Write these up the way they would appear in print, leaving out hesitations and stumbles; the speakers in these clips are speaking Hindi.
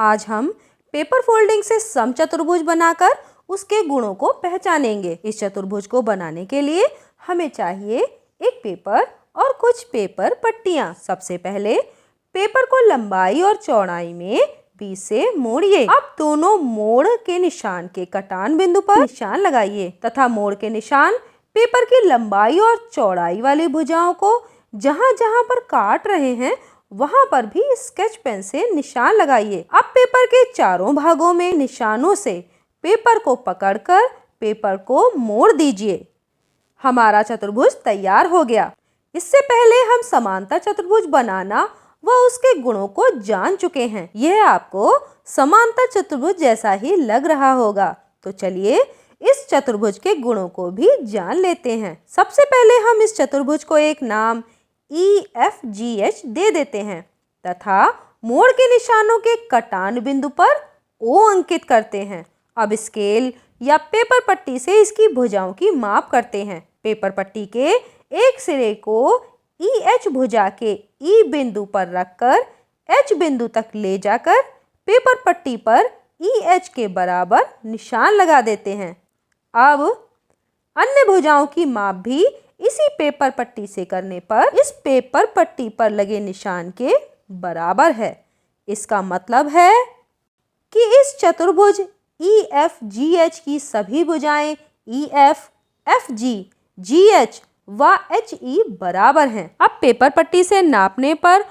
आज हम पेपर फोल्डिंग से समचतुर्भुज बनाकर उसके गुणों को पहचानेंगे। इस चतुर्भुज को बनाने के लिए हमें चाहिए एक पेपर और कुछ पेपर पट्टियाँ। सबसे पहले पेपर को लंबाई और चौड़ाई में 20 से मोड़िए। अब दोनों मोड़ के निशान के कटान बिंदु पर निशान लगाइए तथा मोड़ के निशान पेपर की लंबाई और चौड़ाई वाली भुजाओं को जहां जहां पर काट रहे हैं वहां पर भी स्केच पेन से निशान लगाइए। अब पेपर के चारों भागों में निशानों से पेपर को पकड़कर पेपर को मोड़ दीजिए। हमारा चतुर्भुज तैयार हो गया। इससे पहले हम समांतर चतुर्भुज बनाना व उसके गुणों को जान चुके हैं। यह आपको समांतर चतुर्भुज जैसा ही लग रहा होगा। तो चलिए इस चतुर्भुज के गुणों को भी जान लेते हैं। सबसे पहले हम इस चतुर्भुज को एक नाम EFGH दे देते हैं तथा मोड़ के निशानों के कटान बिंदु पर O अंकित करते हैं। अब स्केल या पेपर पट्टी से इसकी भुजाओं की माप करते हैं। पेपर पट्टी के एक सिरे को EH भुजा के E बिंदु पर रखकर H बिंदु तक ले जाकर पेपर पट्टी पर EH के बराबर निशान लगा देते हैं। अब अन्य भुजाओं की माप भी इसी पेपर पट्टी से करने पर इस पेपर पट्टी पर लगे निशान के बराबर है। इसका मतलब है कि इस चतुर्भुज EFGH की सभी भुजाएं EF, FG, GH व HE बराबर हैं। अब पेपर पट्टी से नापने पर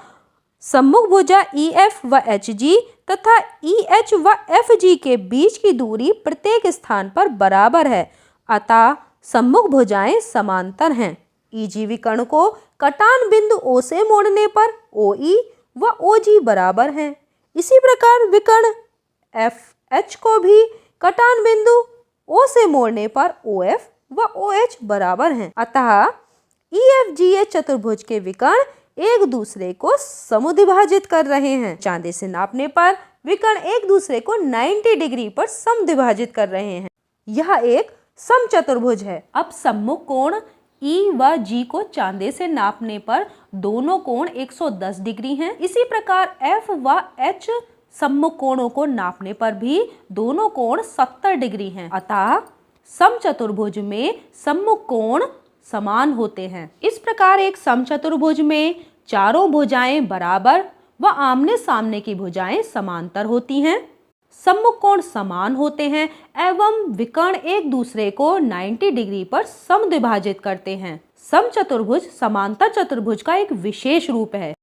सम्मुख भुजा EF व HG तथा EH व FG के बीच की दूरी प्रत्येक स्थान पर बराबर है, अतः सम्मुख भुजाएं समांतर हैं। EG विकर्ण को कटान बिंदु O से मोड़ने पर OE व OG बराबर हैं। इसी प्रकार विकर्ण FH को भी कटान बिंदु O से मोड़ने पर OF व OH बराबर हैं। अतः EFGH चतुर्भुज के विकर्ण एक दूसरे को समद्विभाजित कर रहे हैं। चांदे से नापने पर विकर्ण एक दूसरे को 90 डिग्री पर समद्विभाजित कर रहे हैं। यह एक समचतुर्भुज है। अब सम्मुख कोण E व G को चांदे से नापने पर दोनों कोण 110 डिग्री हैं। इसी प्रकार F व H सम्मुख कोणों को नापने पर भी दोनों कोण 70 डिग्री हैं। अतः समचतुर्भुज में सम्मुख कोण समान होते हैं। इस प्रकार एक समचतुर्भुज में चारों भुजाएं बराबर व आमने सामने की भुजाएं समांतर होती हैं, सम्मुख कोण समान होते हैं एवं विकर्ण एक दूसरे को 90 डिग्री पर समद्विभाजित करते हैं। समचतुर्भुज समांतर चतुर्भुज का एक विशेष रूप है।